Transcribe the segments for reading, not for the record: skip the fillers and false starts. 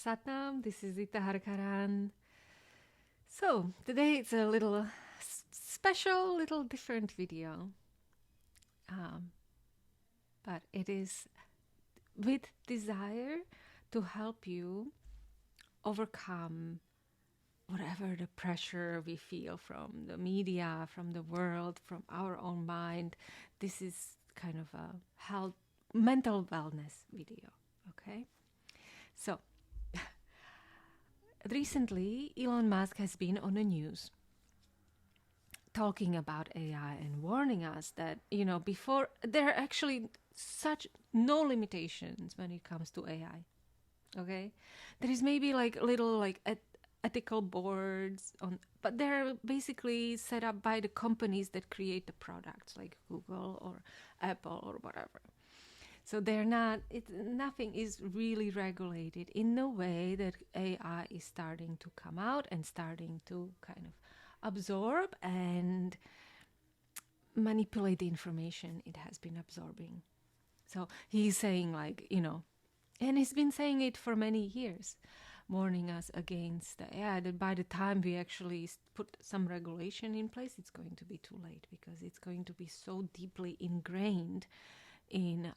Satnam, this is Zita Harkaran. So, today it's a little special, little different video. But it is with desire to help you overcome whatever the pressure we feel from the media, from the world, from our own mind. This is kind of a health, mental wellness video, okay? So, recently, Elon Musk has been on the news talking about AI and warning us that, before there are actually such no limitations when it comes to AI. Okay? There is maybe like little like ethical boards on, but they're basically set up by the companies that create the products like Google or Apple or whatever. So they're not, nothing is really regulated in the way that AI is starting to come out and starting to kind of absorb and manipulate the information it has been absorbing. So he's saying and he's been saying it for many years, warning us against the AI, that by the time we actually put some regulation in place, it's going to be too late because it's going to be so deeply ingrained in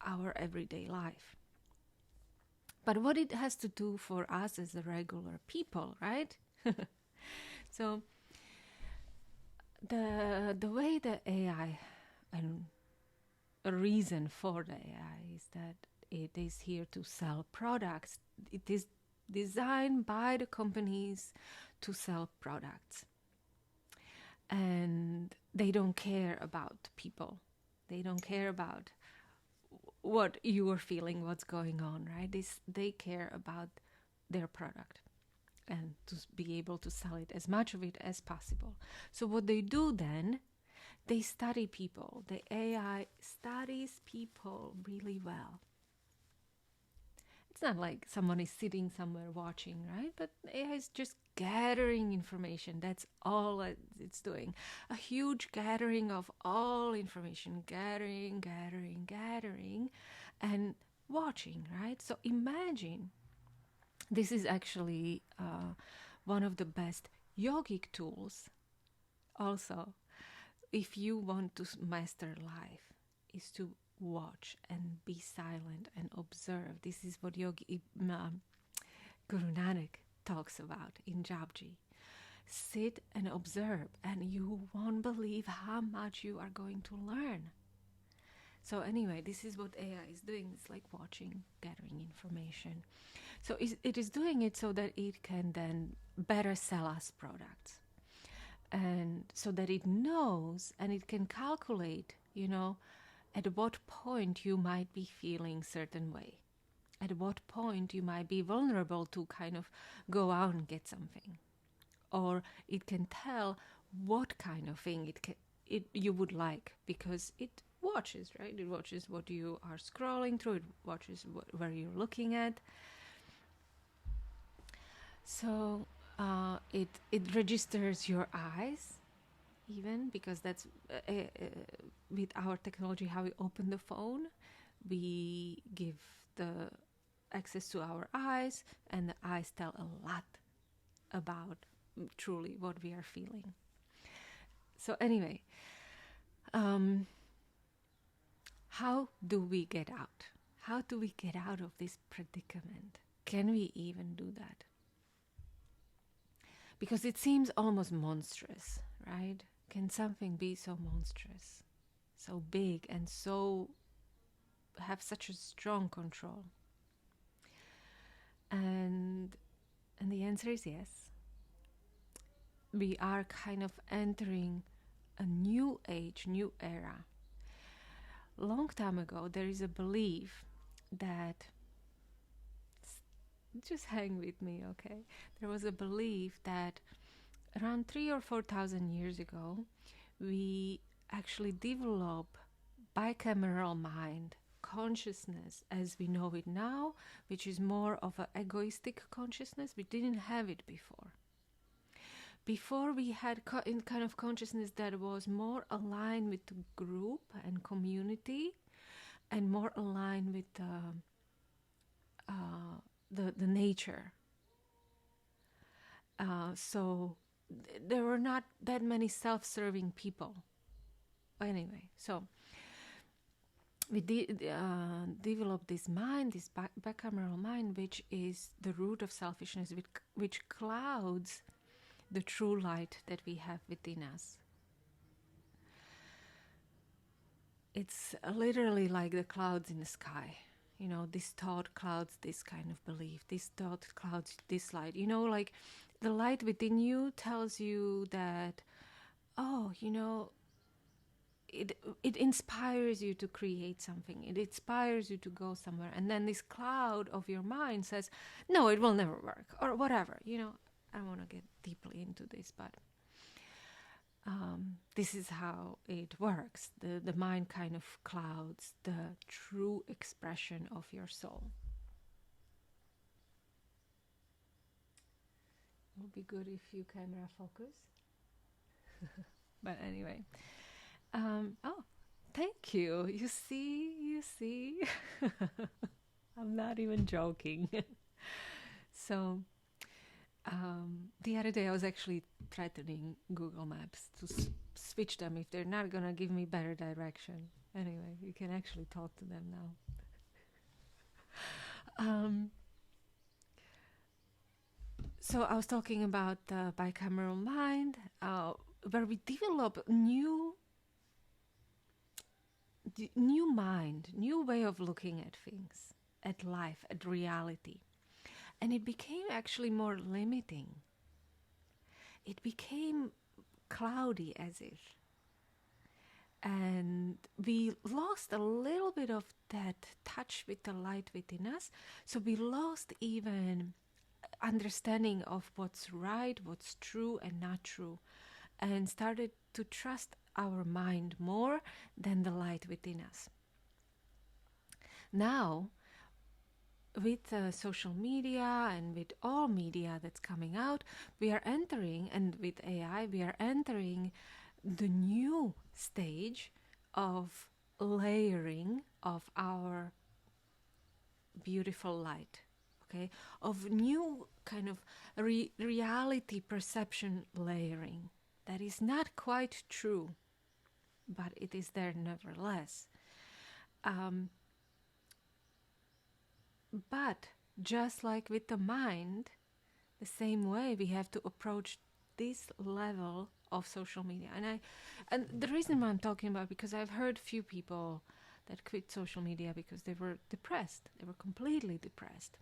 our everyday life. But what it has to do for us as a regular people, right? So the way the AI, and a reason for the AI is that it is here to sell products. It is designed by the companies to sell products. And they don't care about people. They don't care about what you are feeling, what's going on, right? They care about their product and to be able to sell it, as much of it as possible. So what they do then, they study people. The AI studies people really well. It's not like someone is sitting somewhere watching, right? But AI is just gathering information. That's all it's doing. A huge gathering of all information, gathering, and watching, right? So imagine, this is actually one of the best yogic tools also, if you want to master life, is to watch and be silent and observe. This is what Guru Nanak talks about in Japji. Sit and observe, and you won't believe how much you are going to learn. So anyway, this is what AI is doing. It's like watching, gathering information. So it is doing it so that it can then better sell us products. And so that it knows and it can calculate, at what point you might be feeling certain way. At what point you might be vulnerable to kind of go out and get something. Or it can tell what kind of thing you would like, because it watches, right? It watches what you are scrolling through. It watches where you're looking at. So it registers your eyes, even, because that's with our technology, how we open the phone, we give the access to our eyes, and the eyes tell a lot about truly what we are feeling. So anyway, how do we get out? How do we get out of this predicament? Can we even do that? Because it seems almost monstrous, right? Can something be so monstrous, so big, and so have such a strong control? And the answer is yes. We are kind of entering a new age, new era. Long time ago, there is a belief that, just hang with me, okay? There was a belief that around 3,000 or 4,000 years ago, we actually develop bicameral mind, consciousness as we know it now, which is more of an egoistic consciousness. We didn't have it before. Before, we had kind of consciousness that was more aligned with the group and community, and more aligned with the nature. So there were not that many self-serving people. Anyway, so we developed this mind, this bicameral mind, which is the root of selfishness, which clouds the true light that we have within us. It's literally like the clouds in the sky. You know, this thought clouds this kind of belief. This thought clouds this light. You know, like the light within you tells you that, oh, you know, it inspires you to create something. It inspires you to go somewhere. And then this cloud of your mind says, no, it will never work, or whatever. You know, I don't want to get deeply into this, but this is how it works. The mind kind of clouds the true expression of your soul. It would be good if you camera focus. But anyway. Oh, thank you. You see. I'm not even joking. So, the other day I was actually threatening Google Maps to switch them if they're not gonna give me better direction. Anyway, you can actually talk to them now. So I was talking about the bicameral mind, where we develop new mind, new way of looking at things, at life, at reality. And it became actually more limiting. It became cloudy as if. And we lost a little bit of that touch with the light within us. So we lost even understanding of what's right, what's true and not true. And started to trust our mind more than the light within us. Now, with social media and with all media that's coming out, we are entering, and with AI, we are entering the new stage of layering of our beautiful light, okay? Of new kind of reality perception layering that is not quite true, but it is there nevertheless. But just like with the mind, the same way we have to approach this level of social media. And the reason why I'm talking about, because I've heard few people that quit social media because they were depressed. They were completely depressed.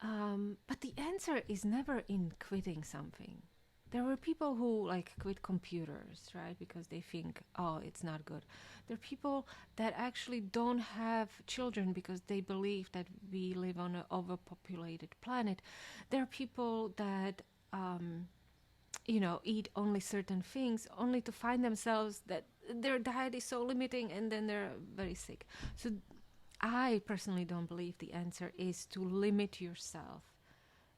But the answer is never in quitting something. There were people who like quit computers, right? Because they think, oh, it's not good. There are people that actually don't have children because they believe that we live on an overpopulated planet. There are people that, eat only certain things only to find themselves that their diet is so limiting and then they're very sick. So I personally don't believe the answer is to limit yourself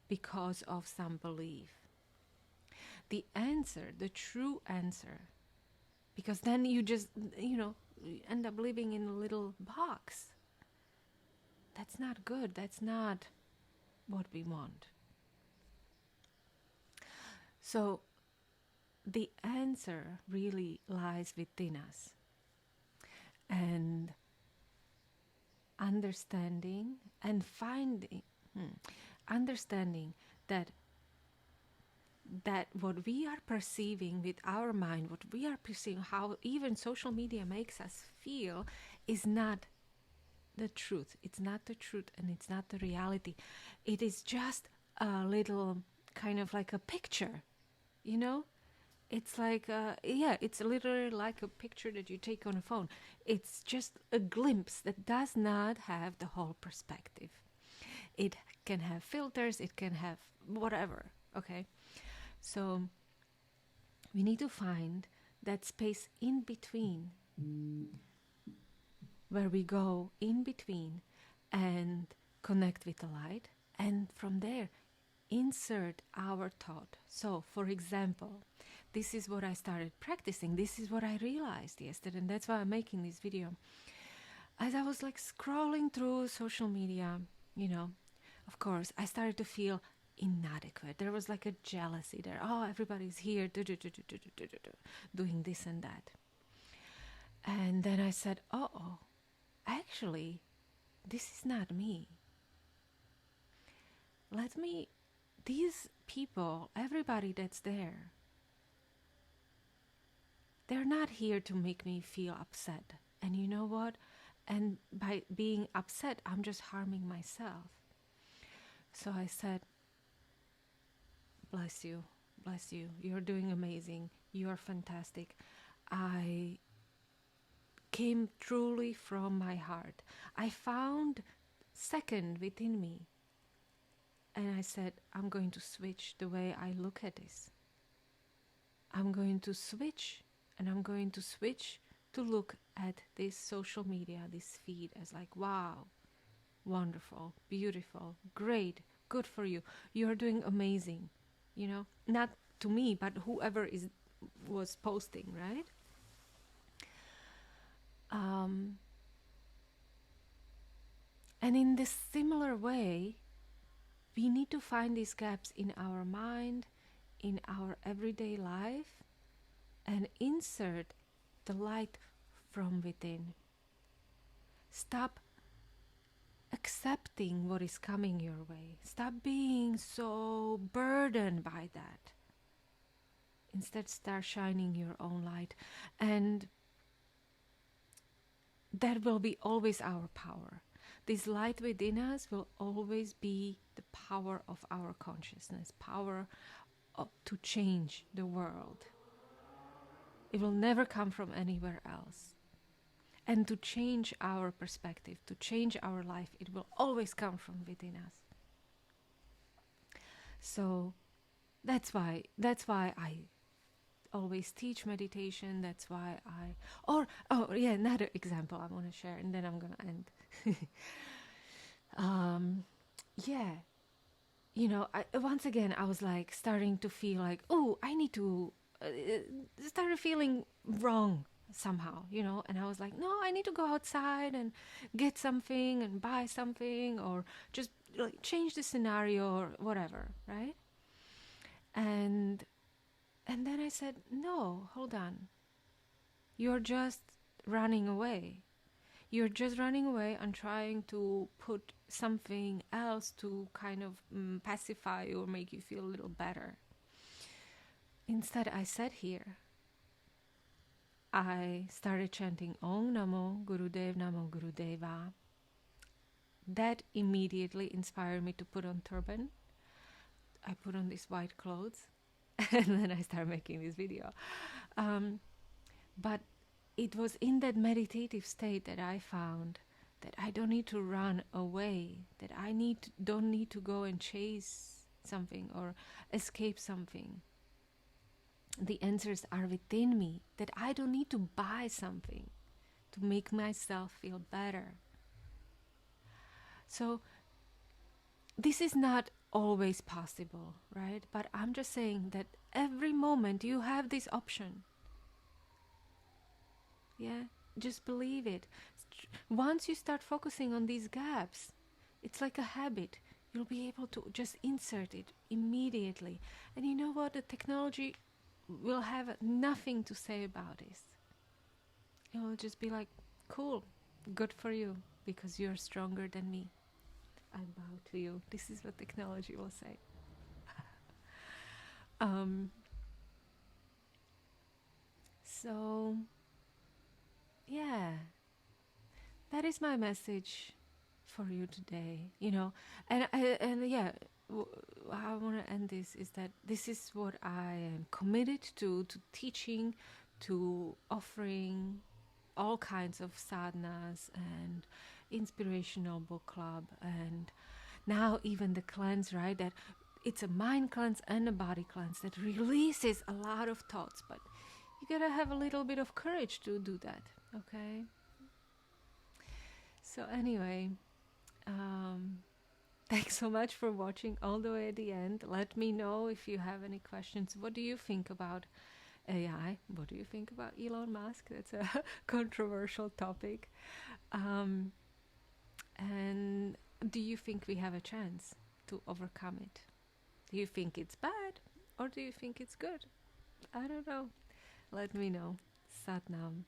because of some belief. The answer, the true answer, because then you just, you end up living in a little box. That's not good. That's not what we want. So the answer really lies within us. And understanding and understanding that what we are perceiving with our mind, what we are perceiving, how even social media makes us feel, is not the truth. It's not the truth and it's not the reality. It is just a little kind of like a picture, It's like, it's literally like a picture that you take on a phone. It's just a glimpse that does not have the whole perspective. It can have filters, it can have whatever, okay? So we need to find that space in between, where we go in between and connect with the light, and from there insert our thought. So, for example, this is what I started practicing. This is what I realized yesterday, and that's why I'm making this video. as I was like scrolling through social media, you know, of course, I started to feel inadequate. There was like a jealousy there. Oh, everybody's here doing this and that. And then I said, oh, actually, this is not me. These people, everybody that's there, they're not here to make me feel upset. And you know what? And by being upset, I'm just harming myself. So I said, bless you, bless you. You're doing amazing. You're fantastic. I came truly from my heart. I found second within me. And I said, I'm going to switch the way I look at this. I'm going to switch, and I'm going to switch to look at this social media, this feed, as like, wow, wonderful, beautiful, great, good for you. You're doing amazing. You know, not to me, but whoever was posting, right? And in this similar way, we need to find these gaps in our mind, in our everyday life, and insert the light from within. Stop accepting what is coming your way. Stop being so burdened by that. Instead, start shining your own light. And that will be always our power. This light within us will always be the power of our consciousness, power to change the world. It will never come from anywhere else. And to change our perspective, to change our life, it will always come from within us. So that's why I always teach meditation. That's why another example I want to share, and then I'm gonna end. Once again I was like starting to feel like, oh, I need to started feeling wrong somehow, and I was like, no, I need to go outside and get something and buy something, or just like change the scenario or whatever, right? And then I said, no, hold on. You're just running away. You're just running away and trying to put something else to kind of pacify or make you feel a little better. Instead, I sat here. I started chanting Om Namo Gurudev Namo Gurudeva. That immediately inspired me to put on turban. I put on these white clothes. And then I started making this video. But it was in that meditative state that I found that I don't need to run away, that I don't need to go and chase something or escape something. The answers are within me, that I don't need to buy something to make myself feel better. So this is not always possible, right? But I'm just saying that every moment you have this option. Yeah, just believe it. Once you start focusing on these gaps, it's like a habit. You'll be able to just insert it immediately. And you know what? The technology will have nothing to say about this. It will just be like, cool, good for you, because you're stronger than me. I bow to you. This is what technology will say. So, yeah, that is my message for you today. How I want to end this is that this is what I am committed to teaching, to offering all kinds of sadhanas and inspirational book club, and now even the cleanse, right? That it's a mind cleanse and a body cleanse that releases a lot of thoughts, but you gotta have a little bit of courage to do that, okay? So anyway, thanks so much for watching all the way at the end. Let me know if you have any questions. What do you think about AI? What do you think about Elon Musk? That's a controversial topic. Um, and do you think we have a chance to overcome it? Do you think it's bad or do you think it's good? I don't know. Let me know. Satnam.